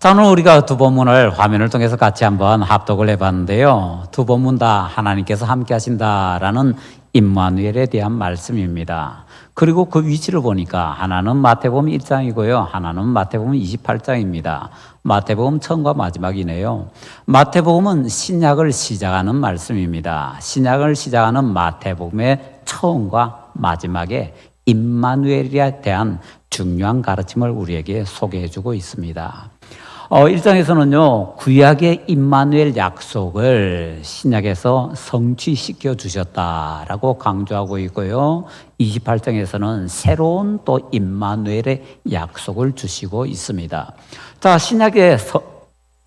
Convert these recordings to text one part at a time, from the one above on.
자, 오늘 우리가 두 본문을 화면을 통해서 같이 한번 합독을 해봤는데요. 두 본문 다 하나님께서 함께 하신다라는 임마누엘에 대한 말씀입니다. 그리고 그 위치를 보니까 하나는 마태복음 1장이고요. 하나는 마태복음 28장입니다. 마태복음 처음과 마지막이네요. 마태복음은 신약을 시작하는 말씀입니다. 신약을 시작하는 마태복음의 처음과 마지막에 임마누엘에 대한 중요한 가르침을 우리에게 소개해주고 있습니다. 1장에서는요, 구약의 임마누엘 약속을 신약에서 성취시켜 주셨다라고 강조하고 있고요. 28장에서는 새로운 또 임마누엘의 약속을 주시고 있습니다. 자, 신약의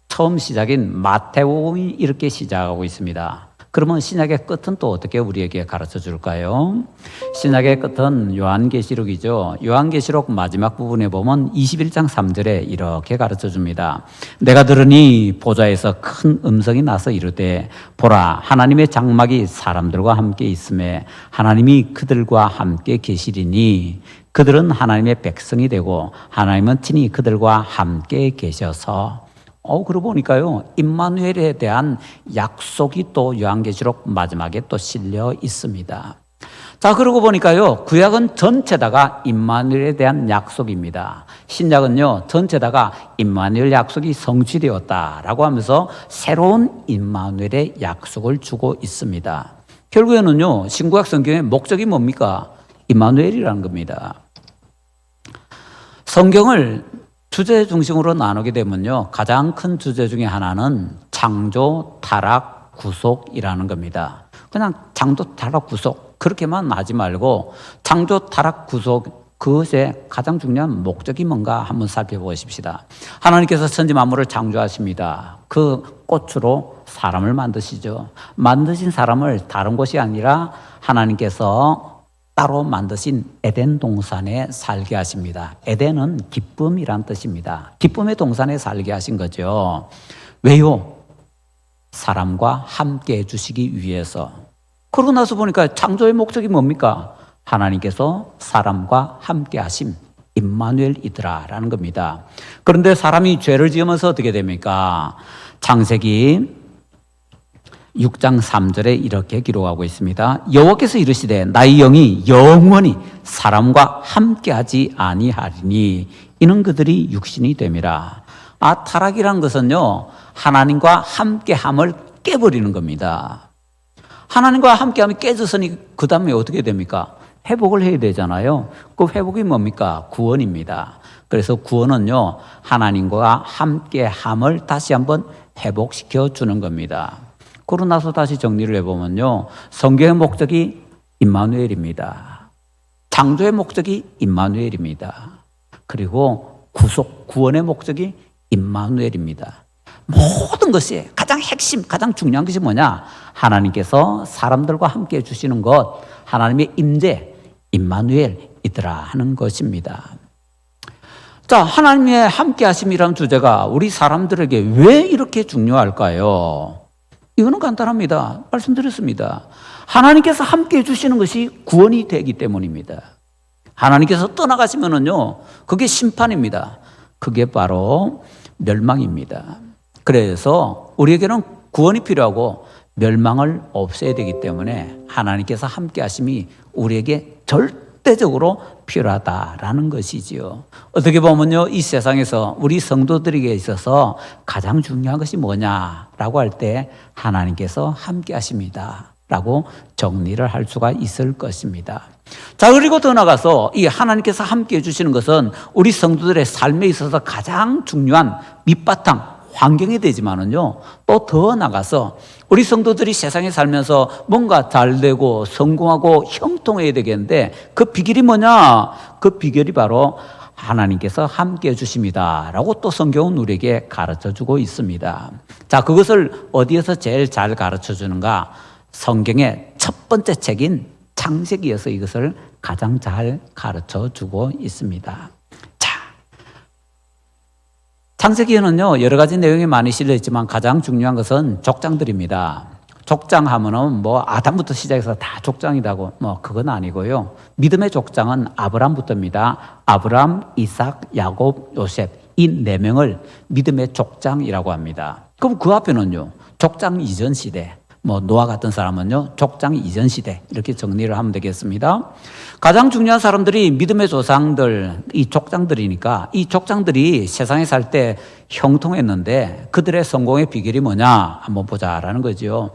처음 시작인 마태복음이 이렇게 시작하고 있습니다. 그러면 신약의 끝은 또 어떻게 우리에게 가르쳐 줄까요? 신약의 끝은 요한계시록이죠. 요한계시록 마지막 부분에 보면 21장 3절에 이렇게 가르쳐 줍니다. 내가 들으니 보좌에서 큰 음성이 나서 이르되 보라 하나님의 장막이 사람들과 함께 있음에 하나님이 그들과 함께 계시리니 그들은 하나님의 백성이 되고 하나님은 친히 그들과 함께 계셔서 그러고 보니까요, 임마누엘에 대한 약속이 또 요한계시록 마지막에 또 실려 있습니다. 자, 그러고 보니까요, 구약은 전체다가 임마누엘에 대한 약속입니다. 신약은요, 전체다가 임마누엘 약속이 성취되었다라고 하면서 새로운 임마누엘의 약속을 주고 있습니다. 결국에는요, 신구약 성경의 목적이 뭡니까? 임마누엘이라는 겁니다. 성경을 주제 중심으로 나누게 되면요, 가장 큰 주제 중에 하나는 창조, 타락, 구속이라는 겁니다. 그냥 창조, 타락, 구속 그렇게만 하지 말고 창조, 타락, 구속 그것의 가장 중요한 목적이 뭔가 한번 살펴보십시다. 하나님께서 천지 만물을 창조하십니다. 그 꽃으로 사람을 만드시죠. 만드신 사람을 다른 곳이 아니라 하나님께서 따로 만드신 에덴 동산에 살게 하십니다. 에덴은 기쁨이란 뜻입니다. 기쁨의 동산에 살게 하신 거죠. 왜요? 사람과 함께 해주시기 위해서. 그러고 나서 보니까 창조의 목적이 뭡니까? 하나님께서 사람과 함께 하심, 임마누엘이더라라는 겁니다. 그런데 사람이 죄를 지으면서 어떻게 됩니까? 창세기 6장 3절에 이렇게 기록하고 있습니다. 여호와께서 이르시되 나의 영이 영원히 사람과 함께하지 아니하리니 이는 그들이 육신이 됨이라. 타락이라는 것은요, 하나님과 함께함을 깨버리는 겁니다. 하나님과 함께함이 깨졌으니 그 다음에 어떻게 됩니까? 회복을 해야 되잖아요. 그 회복이 뭡니까? 구원입니다. 그래서 구원은요, 하나님과 함께함을 다시 한번 회복시켜 주는 겁니다. 그러고 나서 다시 정리를 해보면요, 성경의 목적이 임마누엘입니다. 창조의 목적이 임마누엘입니다. 그리고 구원의 목적이 임마누엘입니다. 모든 것이 가장 핵심, 가장 중요한 것이 뭐냐? 하나님께서 사람들과 함께 해주시는 것, 하나님의 임재, 임마누엘이더라 하는 것입니다. 자, 하나님의 함께 하심이라는 주제가 우리 사람들에게 왜 이렇게 중요할까요? 이거는 간단합니다. 말씀드렸습니다. 하나님께서 함께 해주시는 것이 구원이 되기 때문입니다. 하나님께서 떠나가시면은요, 그게 심판입니다. 그게 바로 멸망입니다. 그래서 우리에게는 구원이 필요하고 멸망을 없애야 되기 때문에 하나님께서 함께 하심이 우리에게 절대적으로 필요하다라는 것이지요. 어떻게 보면요, 이 세상에서 우리 성도들에게 있어서 가장 중요한 것이 뭐냐라고 할 때 하나님께서 함께 하십니다 라고 정리를 할 수가 있을 것입니다. 자, 그리고 더 나가서 이 하나님께서 함께 해주시는 것은 우리 성도들의 삶에 있어서 가장 중요한 밑바탕 환경이 되지만은요, 또 더 나가서 우리 성도들이 세상에 살면서 뭔가 잘 되고 성공하고 형통해야 되겠는데 그 비결이 뭐냐? 그 비결이 바로 하나님께서 함께 해주십니다 라고 또 성경은 우리에게 가르쳐주고 있습니다. 자, 그것을 어디에서 제일 잘 가르쳐주는가? 성경의 첫 번째 책인 창세기에서 이것을 가장 잘 가르쳐주고 있습니다. 창세기에는요, 여러 가지 내용이 많이 실려 있지만 가장 중요한 것은 족장들입니다. 족장 하면은 아담부터 시작해서 다 족장이라고 그건 아니고요. 믿음의 족장은 아브람부터입니다. 아브람, 이삭, 야곱, 요셉 이 네 명을 믿음의 족장이라고 합니다. 그럼 그 앞에는요, 족장 이전 시대, 노아 같은 사람은요, 족장 이전 시대, 이렇게 정리를 하면 되겠습니다. 가장 중요한 사람들이 믿음의 조상들, 이 족장들이니까 이 족장들이 세상에 살 때 형통했는데 그들의 성공의 비결이 뭐냐 한번 보자라는 거죠.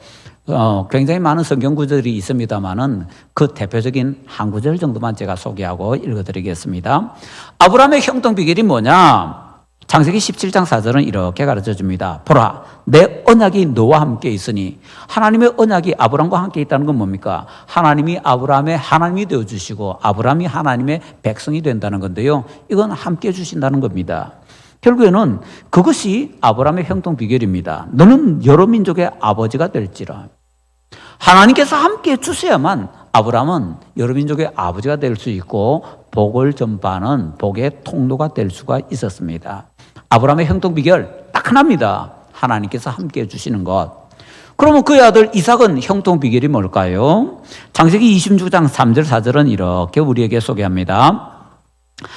굉장히 많은 성경 구절이 있습니다만은 그 대표적인 한 구절 정도만 제가 소개하고 읽어드리겠습니다. 아브라함의 형통 비결이 뭐냐? 창세기 17장 4절은 이렇게 가르쳐 줍니다. 보라, 내 언약이 너와 함께 있으니. 하나님의 언약이 아브라함과 함께 있다는 건 뭡니까? 하나님이 아브라함의 하나님이 되어주시고 아브라함이 하나님의 백성이 된다는 건데요, 이건 함께 해주신다는 겁니다. 결국에는 그것이 아브라함의 형통 비결입니다. 너는 여러 민족의 아버지가 될지라. 하나님께서 함께 해주셔야만 아브라함은 여러 민족의 아버지가 될 수 있고 복을 전파하는 복의 통로가 될 수가 있었습니다. 아브라함의 형통 비결 딱 하나입니다. 하나님께서 함께 해주시는 것. 그러면 그의 아들 이삭은 형통 비결이 뭘까요? 창세기 26장 3절 4절은 이렇게 우리에게 소개합니다.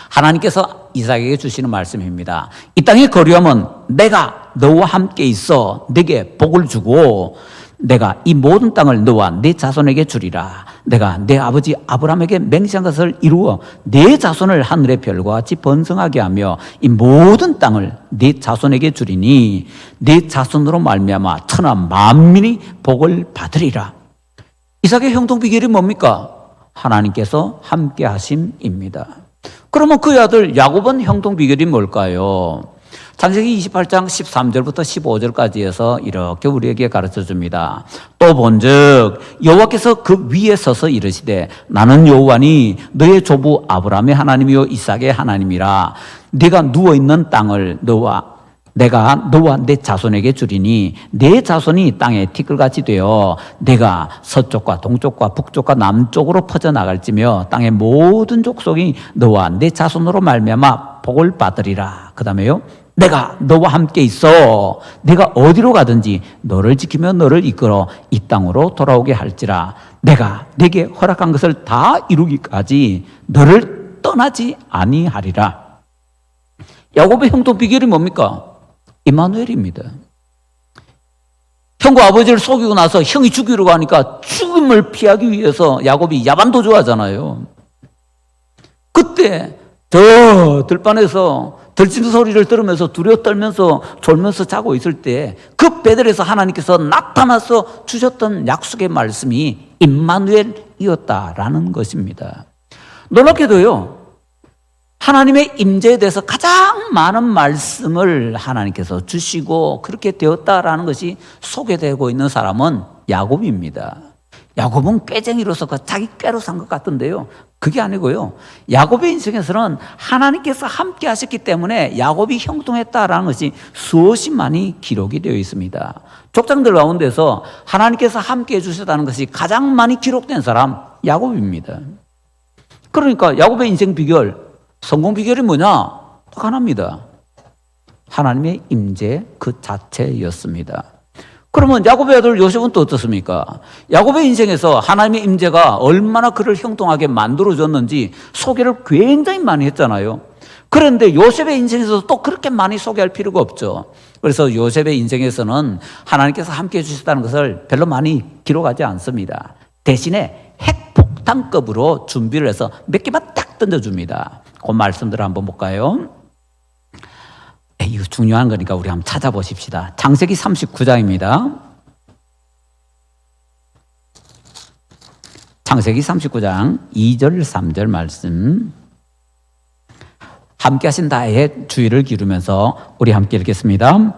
하나님께서 이삭에게 주시는 말씀입니다. 이 땅에 거류하면 내가 너와 함께 있어 네게 복을 주고 내가 이 모든 땅을 너와 네 자손에게 주리라. 내가 내 아버지 아브라함에게 맹세한 것을 이루어 네 자손을 하늘의 별과 같이 번성하게 하며 이 모든 땅을 네 자손에게 주리니 네 자손으로 말미암아 천하 만민이 복을 받으리라. 이삭의 형통 비결이 뭡니까? 하나님께서 함께 하심입니다. 그러면 그의 아들 야곱은 형통 비결이 뭘까요? 창세기 28장 13절부터 15절까지 해서 이렇게 우리에게 가르쳐 줍니다. 또 본즉 여호와께서 그 위에 서서 이르시되 나는 여호와니 너의 조부 아브라함의 하나님이요 이삭의 하나님이라. 네가 누워있는 땅을 내가 너와 내 자손에게 주리니 내 자손이 땅의 티끌같이 되어 내가 서쪽과 동쪽과 북쪽과 남쪽으로 퍼져나갈지며 땅의 모든 족속이 너와 내 자손으로 말미암아 복을 받으리라. 그 다음에요, 내가 너와 함께 있어 내가 어디로 가든지 너를 지키며 너를 이끌어 이 땅으로 돌아오게 할지라. 내가 네게 허락한 것을 다 이루기까지 너를 떠나지 아니하리라. 야곱의 형통 비결이 뭡니까? 임마누엘입니다. 형과 아버지를 속이고 나서 형이 죽이려고 하니까 죽음을 피하기 위해서 야곱이 야반도 좋아하잖아요. 그때 저 들판에서 들짐 소리를 들으면서 두려워 떨면서 졸면서 자고 있을 때 그 베델에서 하나님께서 나타나서 주셨던 약속의 말씀이 임마누엘이었다라는 것입니다. 놀랍게도요, 하나님의 임재에 대해서 가장 많은 말씀을 하나님께서 주시고 그렇게 되었다라는 것이 소개되고 있는 사람은 야곱입니다. 야곱은 꾀쟁이로서 자기 꾀로 산 것 같은데요, 그게 아니고요, 야곱의 인생에서는 하나님께서 함께 하셨기 때문에 야곱이 형통했다라는 것이 수없이 많이 기록이 되어 있습니다. 족장들 가운데서 하나님께서 함께 해주셨다는 것이 가장 많이 기록된 사람 야곱입니다. 그러니까 야곱의 인생 비결, 성공 비결이 뭐냐? 딱 하나입니다. 하나님의 임재 그 자체였습니다. 그러면 야곱의 아들 요셉은 또 어떻습니까? 야곱의 인생에서 하나님의 임재가 얼마나 그를 형통하게 만들어줬는지 소개를 굉장히 많이 했잖아요. 그런데 요셉의 인생에서도 또 그렇게 많이 소개할 필요가 없죠. 그래서 요셉의 인생에서는 하나님께서 함께 해주셨다는 것을 별로 많이 기록하지 않습니다. 대신에 핵폭탄급으로 준비를 해서 몇 개만 딱 던져줍니다. 그 말씀들을 한번 볼까요? 이거 중요한 거니까 우리 한번 찾아보십시다. 창세기 39장입니다. 창세기 39장 2절 3절 말씀, 함께 하신 다의 주의를 기울이면서 우리 함께 읽겠습니다.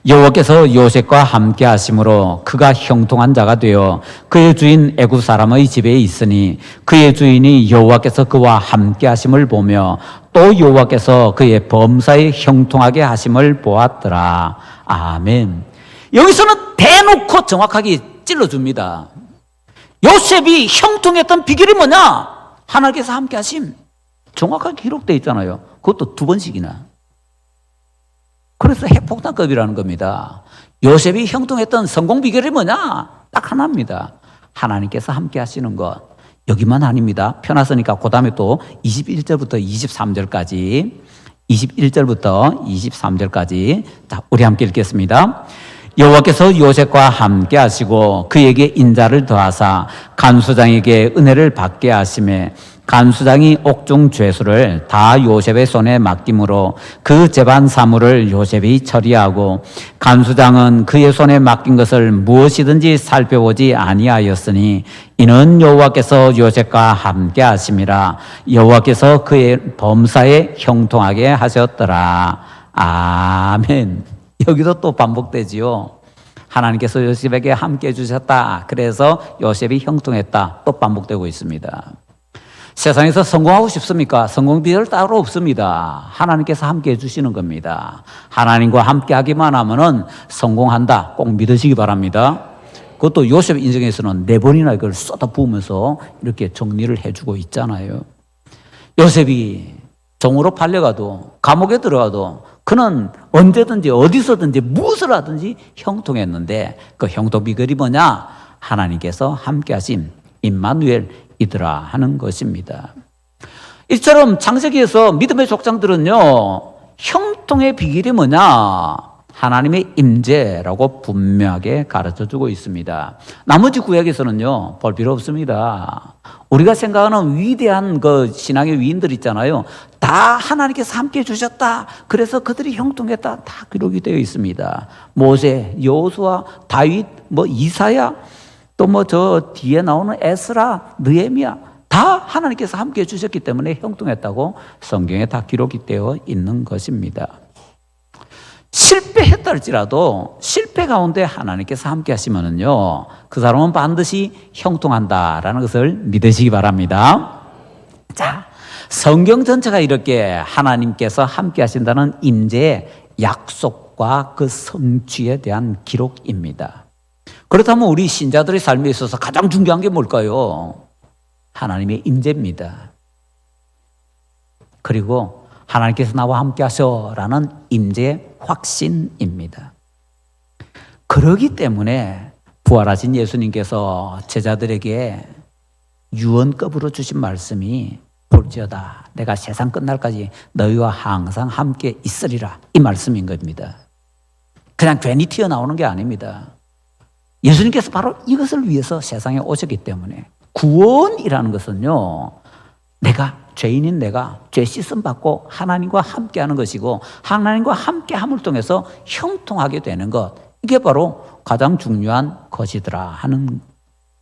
여호와께서 요셉과 함께 하심으로 그가 형통한 자가 되어 그의 주인 애굽 사람의 집에 있으니 그의 주인이 여호와께서 그와 함께 하심을 보며 또 여호와께서 그의 범사에 형통하게 하심을 보았더라. 아멘. 여기서는 대놓고 정확하게 찔러줍니다. 요셉이 형통했던 비결이 뭐냐? 하나님께서 함께 하심. 정확하게 기록되어 있잖아요. 그것도 2번씩이나. 그래서 핵폭탄급이라는 겁니다. 요셉이 형통했던 성공 비결이 뭐냐? 딱 하나입니다. 하나님께서 함께 하시는 것. 여기만 아닙니다. 펴놨으니까 그 다음에 또 21절부터 23절까지 21절부터 23절까지 자, 우리 함께 읽겠습니다. 여호와께서 요셉과 함께 하시고 그에게 인자를 더하사 간수장에게 은혜를 받게 하시매 간수장이 옥중 죄수를 다 요셉의 손에 맡김으로 그 재반 사물을 요셉이 처리하고 간수장은 그의 손에 맡긴 것을 무엇이든지 살펴보지 아니하였으니 이는 여호와께서 요셉과 함께 하심이라. 여호와께서 그의 범사에 형통하게 하셨더라. 아멘. 여기도 또 반복되지요. 하나님께서 요셉에게 함께 해주셨다. 그래서 요셉이 형통했다. 또 반복되고 있습니다. 세상에서 성공하고 싶습니까? 성공 비결 따로 없습니다. 하나님께서 함께 해주시는 겁니다. 하나님과 함께 하기만 하면은 성공한다. 꼭 믿으시기 바랍니다. 그것도 요셉 인생에서는 4번이나 이걸 쏟아부으면서 이렇게 정리를 해주고 있잖아요. 요셉이 종으로 팔려가도 감옥에 들어가도 그는 언제든지 어디서든지 무엇을 하든지 형통했는데 그 형통 비결이 뭐냐? 하나님께서 함께 하신 임마누엘이더라 하는 것입니다. 이처럼 창세기에서 믿음의 족장들은요, 형통의 비결이 뭐냐? 하나님의 임재라고 분명하게 가르쳐주고 있습니다. 나머지 구약에서는요, 볼 필요 없습니다. 우리가 생각하는 위대한 그 신앙의 위인들 있잖아요. 다 하나님께서 함께 해주셨다. 그래서 그들이 형통했다. 다 기록이 되어 있습니다. 모세, 여호수아, 다윗, 이사야, 또 저 뒤에 나오는 에스라, 느헤미야 다 하나님께서 함께 해주셨기 때문에 형통했다고 성경에 다 기록이 되어 있는 것입니다. 실패했다 할지라도 실패 가운데 하나님께서 함께 하시면은요, 그 사람은 반드시 형통한다라는 것을 믿으시기 바랍니다. 자, 성경 전체가 이렇게 하나님께서 함께 하신다는 임재의 약속과 그 성취에 대한 기록입니다. 그렇다면 우리 신자들의 삶에 있어서 가장 중요한 게 뭘까요? 하나님의 임재입니다. 그리고 하나님께서 나와 함께 하셔라는 임재의 확신입니다. 그러기 때문에 부활하신 예수님께서 제자들에게 유언급으로 주신 말씀이 볼지어다 내가 세상 끝날까지 너희와 항상 함께 있으리라, 이 말씀인 겁니다. 그냥 괜히 튀어나오는 게 아닙니다. 예수님께서 바로 이것을 위해서 세상에 오셨기 때문에 구원이라는 것은요, 죄인인 내가 죄 씻음 받고 하나님과 함께하는 것이고 하나님과 함께함을 통해서 형통하게 되는 것, 이게 바로 가장 중요한 것이더라 하는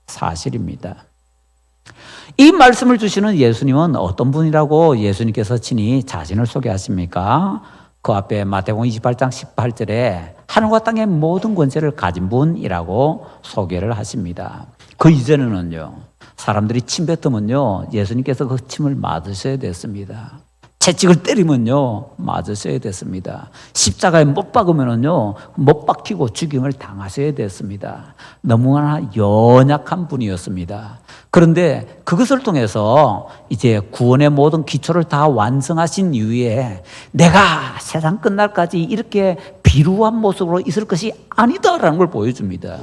사실입니다. 이 말씀을 주시는 예수님은 어떤 분이라고 예수님께서 친히 자신을 소개하십니까? 그 앞에 마태복음 28장 18절에 하늘과 땅의 모든 권세를 가진 분이라고 소개를 하십니다. 그 이전에는요, 사람들이 침 뱉으면요, 예수님께서 그 침을 맞으셔야 됐습니다. 채찍을 때리면요, 맞으셔야 됐습니다. 십자가에 못 박으면요, 못 박히고 죽임을 당하셔야 됐습니다. 너무나 연약한 분이었습니다. 그런데 그것을 통해서 이제 구원의 모든 기초를 다 완성하신 이후에 내가 세상 끝날까지 이렇게 비루한 모습으로 있을 것이 아니다라는 걸 보여줍니다.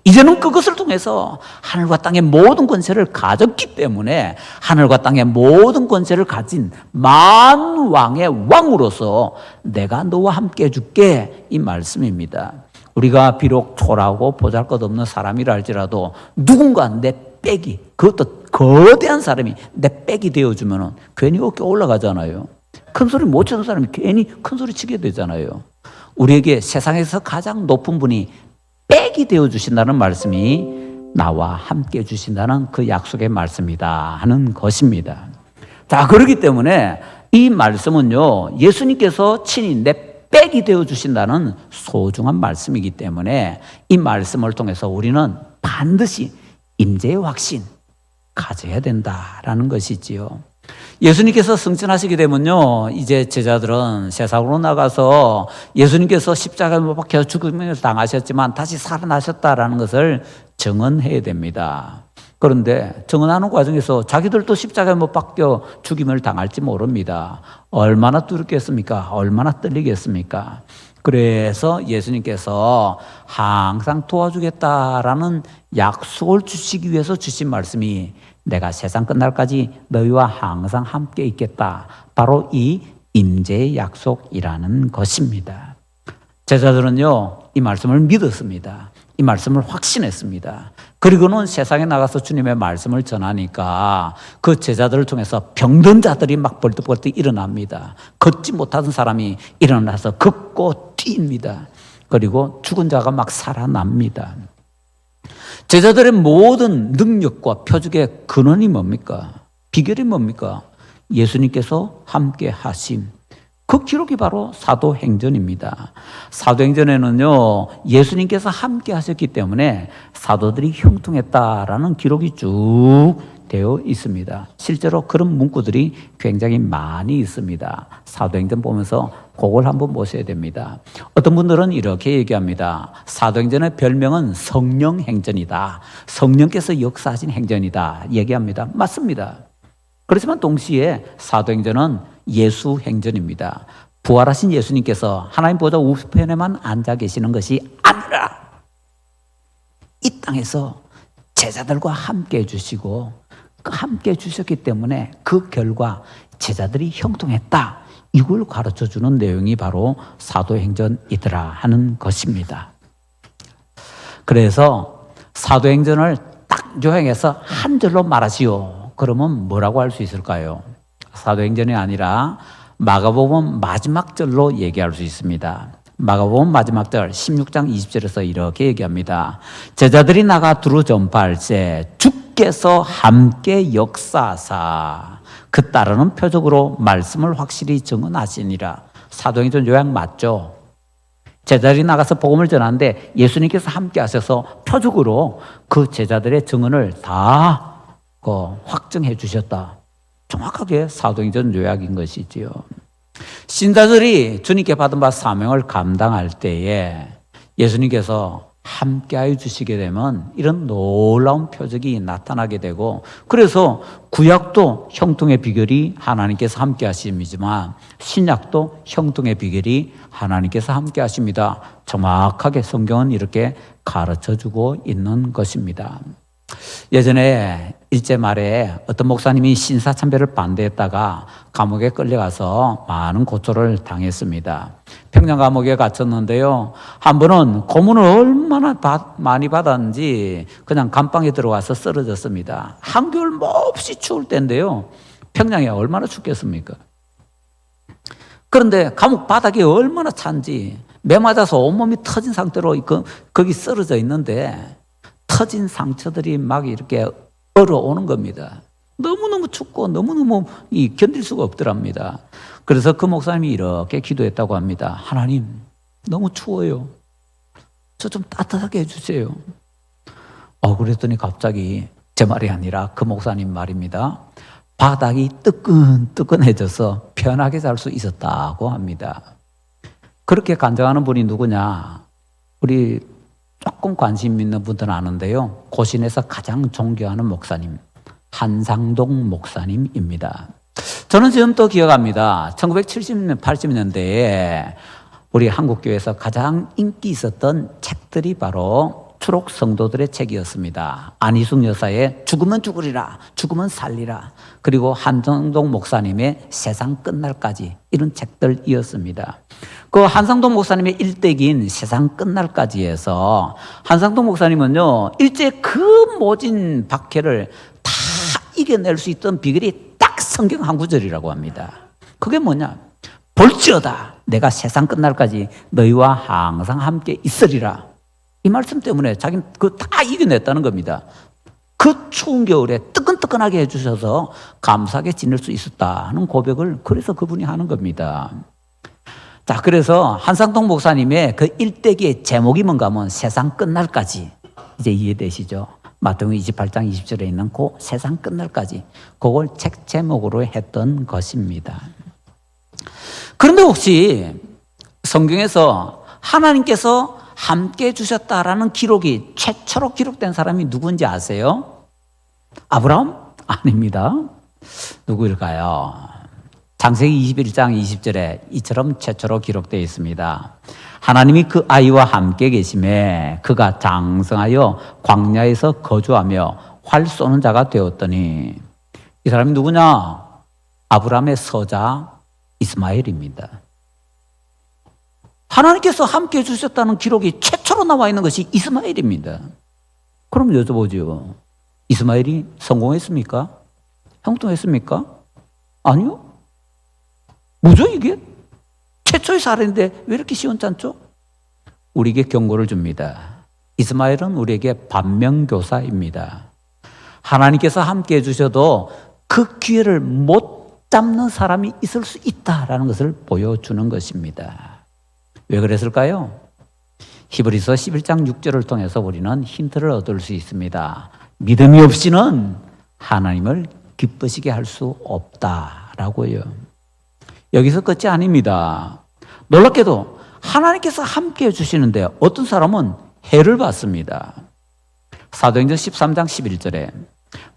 이제는 그것을 통해서 하늘과 땅의 모든 권세를 가졌기 때문에 하늘과 땅의 모든 권세를 가진 만왕의 왕으로서 내가 너와 함께 해줄게, 이 말씀입니다. 우리가 비록 초라하고 보잘것없는 사람이라 할지라도 누군가 내 빽이, 그것도 거대한 사람이 내 빽이 되어주면 괜히 어깨 올라가잖아요. 큰 소리 못 치는 사람이 괜히 큰 소리 치게 되잖아요. 우리에게 세상에서 가장 높은 분이 빽이 되어주신다는 말씀이 나와 함께 해주신다는 그 약속의 말씀이다 하는 것입니다. 자, 그렇기 때문에 이 말씀은요, 예수님께서 친히 내 빽이 되어주신다는 소중한 말씀이기 때문에 이 말씀을 통해서 우리는 반드시 임재의 확신 가져야 된다라는 것이지요. 예수님께서 승천하시게 되면요, 이제 제자들은 세상으로 나가서 예수님께서 십자가에 못 박혀 죽음을 당하셨지만 다시 살아나셨다라는 것을 증언해야 됩니다. 그런데 증언하는 과정에서 자기들도 십자가에 못 박혀 죽임을 당할지 모릅니다. 얼마나 두렵겠습니까? 얼마나 떨리겠습니까? 그래서 예수님께서 항상 도와주겠다라는 약속을 주시기 위해서 주신 말씀이 내가 세상 끝날까지 너희와 항상 함께 있겠다, 바로 이 임재의 약속이라는 것입니다. 제자들은요, 이 말씀을 믿었습니다. 이 말씀을 확신했습니다. 그리고는 세상에 나가서 주님의 말씀을 전하니까 그 제자들을 통해서 병든 자들이 막 벌떡벌떡 일어납니다. 걷지 못하던 사람이 일어나서 걷고 뛰입니다. 그리고 죽은 자가 막 살아납니다. 제자들의 모든 능력과 표적의 근원이 뭡니까? 비결이 뭡니까? 예수님께서 함께 하심. 그 기록이 바로 사도행전입니다. 사도행전에는요, 예수님께서 함께 하셨기 때문에 사도들이 형통했다라는 기록이 쭉 되어 있습니다. 실제로 그런 문구들이 굉장히 많이 있습니다. 사도행전 보면서 그걸 한번 보셔야 됩니다. 어떤 분들은 이렇게 얘기합니다. 사도행전의 별명은 성령행전이다. 성령께서 역사하신 행전이다. 얘기합니다. 맞습니다. 그렇지만 동시에 사도행전은 예수행전입니다. 부활하신 예수님께서 하나님 보좌 우편에만 앉아 계시는 것이 아니라 이 땅에서 제자들과 함께 해주시고 함께 해주셨기 때문에 그 결과 제자들이 형통했다. 이걸 가르쳐주는 내용이 바로 사도행전이더라 하는 것입니다. 그래서 사도행전을 딱 요약해서 한 절로 말하시오. 그러면 뭐라고 할 수 있을까요? 사도행전이 아니라 마가복음 마지막 절로 얘기할 수 있습니다. 마가복음 마지막 절 16장 20절에서 이렇게 얘기합니다. 제자들이 나가 두루 전파할세 주께서 함께 역사하사 그 따르는 표적으로 말씀을 확실히 증언하시니라. 사도행전 요약 맞죠? 제자들이 나가서 복음을 전하는데 예수님께서 함께 하셔서 표적으로 그 제자들의 증언을 다 확증해 주셨다. 정확하게 사도행전 요약인 것이지요. 신자들이 주님께 받은 바 사명을 감당할 때에 예수님께서 함께하여 주시게 되면 이런 놀라운 표적이 나타나게 되고, 그래서 구약도 형통의 비결이 하나님께서 함께하심이지만 신약도 형통의 비결이 하나님께서 함께하십니다. 정확하게 성경은 이렇게 가르쳐주고 있는 것입니다. 예전에 일제 말에 어떤 목사님이 신사참배를 반대했다가 감옥에 끌려가서 많은 고초를 당했습니다. 평양 감옥에 갇혔는데요, 한 번은 고문을 얼마나 많이 받았는지 그냥 감방에 들어가서 쓰러졌습니다. 한겨울 몹시 추울 때인데요, 평양에 얼마나 춥겠습니까? 그런데 감옥 바닥이 얼마나 찬지 매 맞아서 온몸이 터진 상태로 거기 쓰러져 있는데 터진 상처들이 막 이렇게 얼어오는 겁니다. 너무너무 춥고 너무너무 견딜 수가 없더랍니다. 그래서 그 목사님이 이렇게 기도했다고 합니다. 하나님, 너무 추워요. 저 좀 따뜻하게 해주세요. 그랬더니 갑자기 제 말이 아니라 그 목사님 말입니다. 바닥이 뜨끈뜨끈해져서 편하게 잘 수 있었다고 합니다. 그렇게 간증하는 분이 누구냐? 우리 조금 관심 있는 분들은 아는데요, 고신에서 가장 존경하는 목사님, 한상동 목사님입니다. 저는 지금도 기억합니다. 1970년, 80년대에 우리 한국교회에서 가장 인기 있었던 책들이 바로 추록 성도들의 책이었습니다. 안희숙 여사의 죽으면 죽으리라, 죽으면 살리라, 그리고 한상동 목사님의 세상 끝날까지, 이런 책들이었습니다. 그 한상동 목사님의 일대기인 세상 끝날까지에서 한상동 목사님은요, 일제 그 모진 박해를 다 이겨낼 수 있던 비결이 딱 성경 한 구절이라고 합니다. 그게 뭐냐? 볼지어다 내가 세상 끝날까지 너희와 항상 함께 있으리라. 이 말씀 때문에 자기는 그거 다 이겨냈다는 겁니다. 그 추운 겨울에 뜨끈뜨끈하게 해주셔서 감사하게 지낼 수 있었다는 고백을 그래서 그분이 하는 겁니다. 자, 그래서 한상동 목사님의 그 일대기의 제목이 뭔가 하면 세상 끝날까지. 이제 이해되시죠? 마태복음 28장 20절에 있는 그 세상 끝날까지, 그걸 책 제목으로 했던 것입니다. 그런데 혹시 성경에서 하나님께서 함께 해주셨다라는 기록이 최초로 기록된 사람이 누군지 아세요? 아브라함? 아닙니다. 누구일까요? 창세기 21장 20절에 이처럼 최초로 기록되어 있습니다. 하나님이 그 아이와 함께 계심에 그가 장성하여 광야에서 거주하며 활 쏘는 자가 되었더니, 이 사람이 누구냐? 아브라함의 서자 이스마엘입니다. 하나님께서 함께 해주셨다는 기록이 최초로 나와 있는 것이 이스마엘입니다. 그럼 여쭤보죠. 이스마엘이 성공했습니까? 형통했습니까? 아니요. 뭐죠 이게? 최초의 사례인데 왜 이렇게 시원찮죠? 우리에게 경고를 줍니다. 이스마엘은 우리에게 반면교사입니다. 하나님께서 함께 해주셔도 그 기회를 못 잡는 사람이 있을 수 있다라는 것을 보여주는 것입니다. 왜 그랬을까요? 히브리서 11장 6절을 통해서 우리는 힌트를 얻을 수 있습니다. 믿음이 없이는 하나님을 기쁘시게 할 수 없다라고요. 여기서 끝이 아닙니다. 놀랍게도 하나님께서 함께 해주시는데 어떤 사람은 해를 받습니다. 사도행전 13장 11절에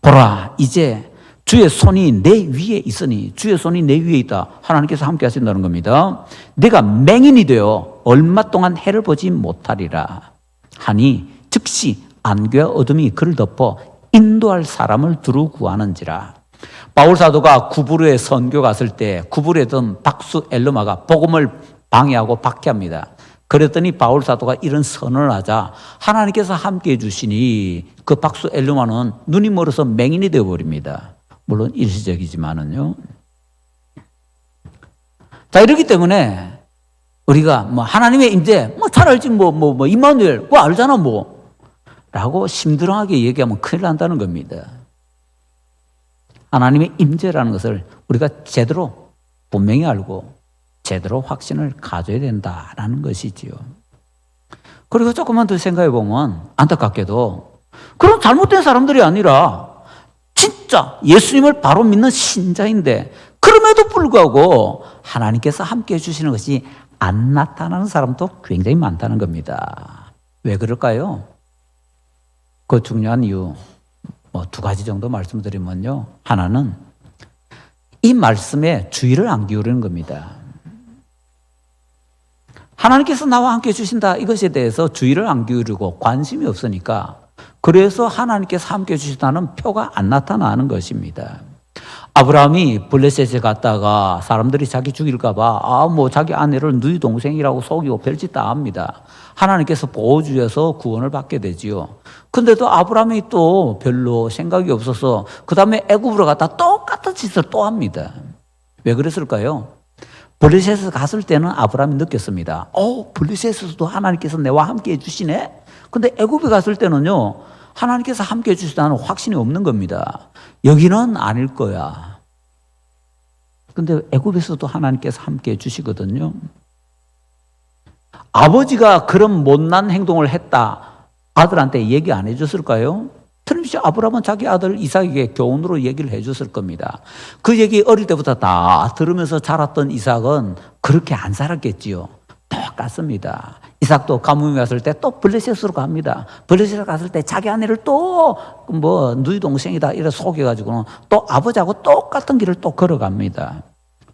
보라 이제 주의 손이 내 위에 있으니 주의 손이 내 위에 있다. 하나님께서 함께 하신다는 겁니다. 내가 맹인이 되어 얼마 동안 해를 보지 못하리라 하니 즉시 안개와 어둠이 그를 덮어 인도할 사람을 두루 구하는지라. 바울 사도가 구부르에 선교 갔을 때 구부르에 있던 박수 엘르마가 복음을 방해하고 박해합니다. 그랬더니 바울 사도가 이런 선언을 하자 하나님께서 함께해 주시니 그 박수 엘르마는 눈이 멀어서 맹인이 되어버립니다. 물론 일시적이지만은요. 자, 이렇기 때문에 우리가 뭐 하나님의 임재 뭐 잘 알지 뭐 임마누엘 그거 알잖아 뭐 라고 심드렁하게 얘기하면 큰일 난다는 겁니다. 하나님의 임재라는 것을 우리가 제대로 분명히 알고 제대로 확신을 가져야 된다라는 것이지요. 그리고 조금만 더 생각해 보면 안타깝게도 그런 잘못된 사람들이 아니라 진짜 예수님을 바로 믿는 신자인데 그럼에도 불구하고 하나님께서 함께 해주시는 것이 안 나타나는 사람도 굉장히 많다는 겁니다. 왜 그럴까요? 그 중요한 이유 뭐 두 가지 정도 말씀드리면요. 하나는 이 말씀에 주의를 안 기울이는 겁니다. 하나님께서 나와 함께 해주신다 이것에 대해서 주의를 안 기울이고 관심이 없으니까 그래서 하나님께서 함께 해주신다는 표가 안 나타나는 것입니다. 아브라함이 블레셋에 갔다가 사람들이 자기 죽일까 봐 뭐 자기 아내를 너희 동생이라고 속이고 별짓 다 합니다. 하나님께서 보호주셔서 구원을 받게 되지요. 근데도 아브라함이 또 별로 생각이 없어서 그 다음에 애굽으로 갔다 똑같은 짓을 또 합니다. 왜 그랬을까요? 블레셋에 갔을 때는 아브라함이 느꼈습니다. 블레셋에서도 하나님께서 내와 함께 해주시네. 근데 애굽에 갔을 때는요. 하나님께서 함께 해주시다는 확신이 없는 겁니다. 여기는 아닐 거야. 근데 애굽에서도 하나님께서 함께 해주시거든요. 아버지가 그런 못난 행동을 했다. 아들한테 얘기 안 해줬을까요? 틀림없이 아브라함은 자기 아들 이삭에게 교훈으로 얘기를 해줬을 겁니다. 그 얘기 어릴 때부터 다 들으면서 자랐던 이삭은 그렇게 안 살았겠지요. 똑같습니다. 이삭도 가뭄에 갔을 때 또 블레셋으로 갑니다. 블레셋에 갔을 때 자기 아내를 또 너희 동생이다 이래 속여가지고는 또 아버지하고 똑같은 길을 또 걸어갑니다.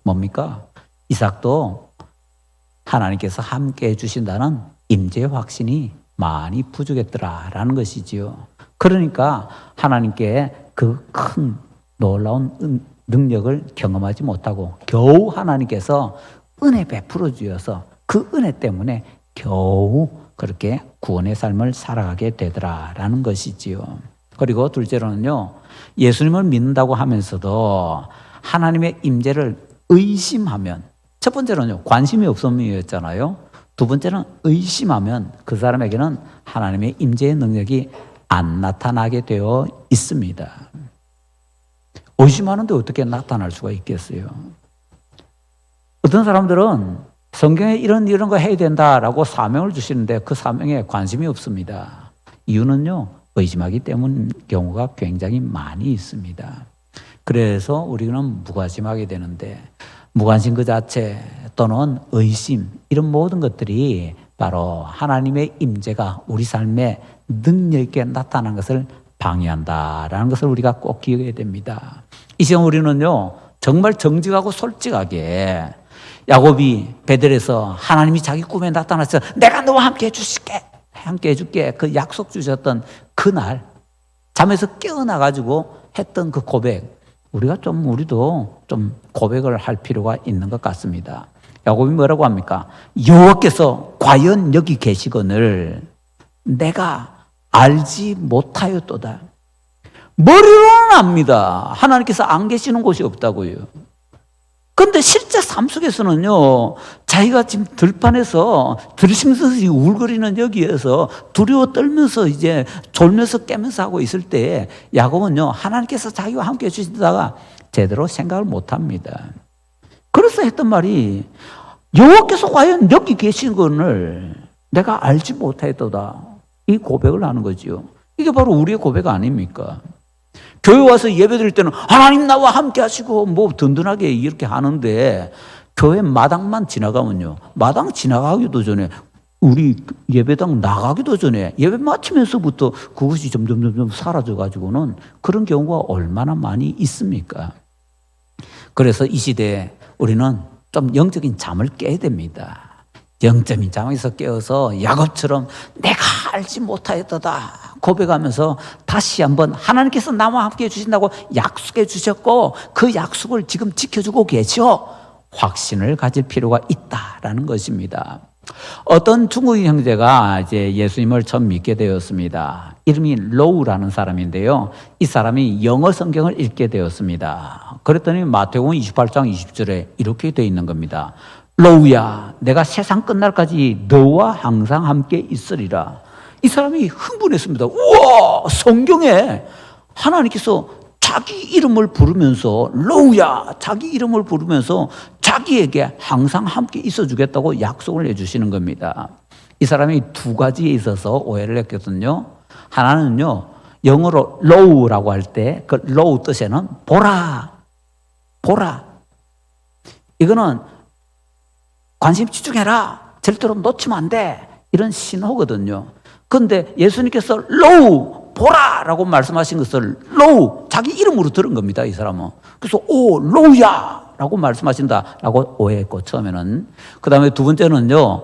뭡니까? 이삭도 하나님께서 함께 해주신다는 임재의 확신이 많이 부족했더라라는 것이지요. 그러니까 하나님께 그 큰 놀라운 능력을 경험하지 못하고 겨우 하나님께서 은혜 베풀어 주셔서 그 은혜 때문에 겨우 그렇게 구원의 삶을 살아가게 되더라라는 것이지요. 그리고 둘째로는요. 예수님을 믿는다고 하면서도 하나님의 임재를 의심하면 첫 번째로는요. 관심이 없음이었잖아요. 두 번째는 의심하면 그 사람에게는 하나님의 임재의 능력이 안 나타나게 되어 있습니다. 의심하는데 어떻게 나타날 수가 있겠어요? 어떤 사람들은 성경에 이런 거 해야 된다라고 사명을 주시는데 그 사명에 관심이 없습니다. 이유는요. 의심하기 때문인 경우가 굉장히 많이 있습니다. 그래서 우리는 무관심하게 되는데 무관심 그 자체 또는 의심 이런 모든 것들이 바로 하나님의 임재가 우리 삶에 능력 있게 나타난 것을 방해한다라는 것을 우리가 꼭 기억해야 됩니다. 이 시간 우리는요. 정말 정직하고 솔직하게 야곱이 베델에서 하나님이 자기 꿈에 나타나서 내가 너와 함께 해줄게 함께 해줄게 그 약속 주셨던 그날 잠에서 깨어나가지고 했던 그 고백 우리도 좀 고백을 할 필요가 있는 것 같습니다. 야곱이 뭐라고 합니까? 여호와께서 과연 여기 계시거늘 내가 알지 못하였도다. 머리로는 압니다. 하나님께서 안 계시는 곳이 없다고요. 그런데 실제 삶 속에서는요, 자기가 지금 들판에서 들심서서 울거리는 여기에서 두려워 떨면서 이제 졸면서 깨면서 하고 있을 때 야곱은요, 하나님께서 자기와 함께 해주시다가 제대로 생각을 못 합니다. 그래서 했던 말이 여호와께서 과연 여기 계신 것을 내가 알지 못했도다. 이 고백을 하는 거죠. 이게 바로 우리의 고백 아닙니까? 교회 와서 예배 드릴 때는 하나님 나와 함께 하시고 뭐 든든하게 이렇게 하는데 교회 마당만 지나가면요. 마당 지나가기도 전에 우리 예배당 나가기도 전에 예배 마치면서부터 그것이 점점 사라져가지고는 그런 경우가 얼마나 많이 있습니까? 그래서 이 시대에 우리는 좀 영적인 잠을 깨야 됩니다. 영적인 잠에서 깨어서 야곱처럼 내가 알지 못하였다 고백하면서 다시 한번 하나님께서 나와 함께 해주신다고 약속해 주셨고 그 약속을 지금 지켜주고 계셔 확신을 가질 필요가 있다라는 것입니다. 어떤 중국인 형제가 이제 예수님을 처음 믿게 되었습니다. 이름이 로우라는 사람인데요. 이 사람이 영어 성경을 읽게 되었습니다. 그랬더니 마태복음 28장 20절에 이렇게 되어 있는 겁니다. 로우야, 내가 세상 끝날까지 너와 항상 함께 있으리라. 이 사람이 흥분했습니다. 우와, 성경에 하나님께서 자기 이름을 부르면서 로우야, 자기 이름을 부르면서 자기에게 항상 함께 있어주겠다고 약속을 해주시는 겁니다. 이 사람이 두 가지에 있어서 오해를 했거든요. 하나는요, 영어로 low라고 할 때 그 low 뜻에는 보라. 이거는 관심 집중해라. 절대로 놓치면 안 돼. 이런 신호거든요. 그런데 예수님께서 low, 보라라고 말씀하신 것을 low, 자기 이름으로 들은 겁니다. 이 사람은. 그래서 오, low야 라고 말씀하신다라고 오해했고 처음에는. 그 다음에 두 번째는요.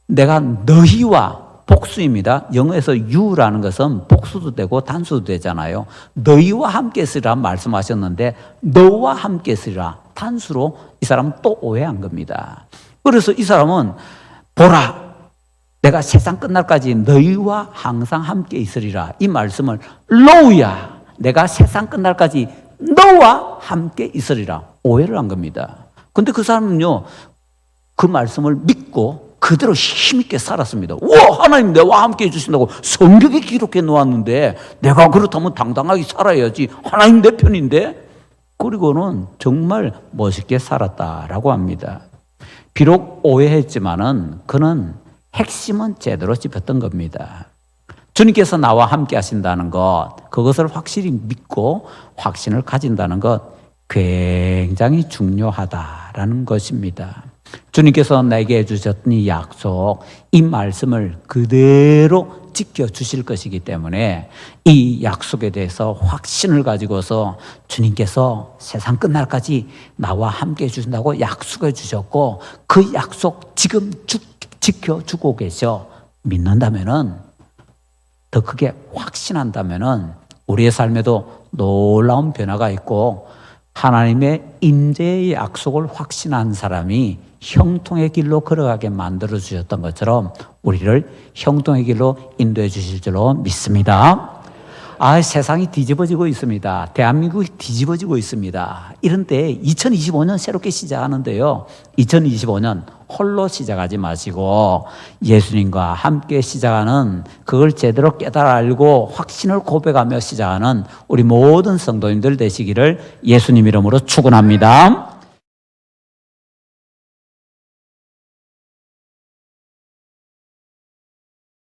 내가 너희와 복수입니다. 영어에서 you라는 것은 복수도 되고 단수도 되잖아요. 너희와 함께 있으리라 말씀하셨는데 너와 함께 있으리라 단수로 이 사람은 또 오해한 겁니다. 그래서 이 사람은 보라, 내가 세상 끝날까지 너희와 항상 함께 있으리라 이 말씀을 low야, 내가 세상 끝날까지 너와 함께 있으리라 오해를 한 겁니다. 그런데 그 사람은요 그 말씀을 믿고 그대로 힘있게 살았습니다. 와, 하나님 내와 함께 해주신다고 성경에 기록해 놓았는데 내가 그렇다면 당당하게 살아야지. 하나님 내 편인데. 그리고는 정말 멋있게 살았다라고 합니다. 비록 오해했지만은 그는 핵심은 제대로 짚었던 겁니다. 주님께서 나와 함께 하신다는 것, 그것을 확실히 믿고 확신을 가진다는 것 굉장히 중요하다라는 것입니다. 주님께서 내게 해주셨던 이 약속, 이 말씀을 그대로 지켜주실 것이기 때문에 이 약속에 대해서 확신을 가지고서 주님께서 세상 끝날까지 나와 함께 해주신다고 약속해 주셨고 그 약속 지금 지켜주고 계셔 믿는다면은 더 크게 확신한다면은 우리의 삶에도 놀라운 변화가 있고 하나님의 임재의 약속을 확신한 사람이 형통의 길로 걸어가게 만들어 주셨던 것처럼 우리를 형통의 길로 인도해 주실 줄로 믿습니다. 세상이 뒤집어지고 있습니다. 대한민국이 뒤집어지고 있습니다. 이런 때 2025년 새롭게 시작하는데요. 2025년 홀로 시작하지 마시고 예수님과 함께 시작하는 그걸 제대로 깨달아 알고 확신을 고백하며 시작하는 우리 모든 성도님들 되시기를 예수님 이름으로 축원합니다.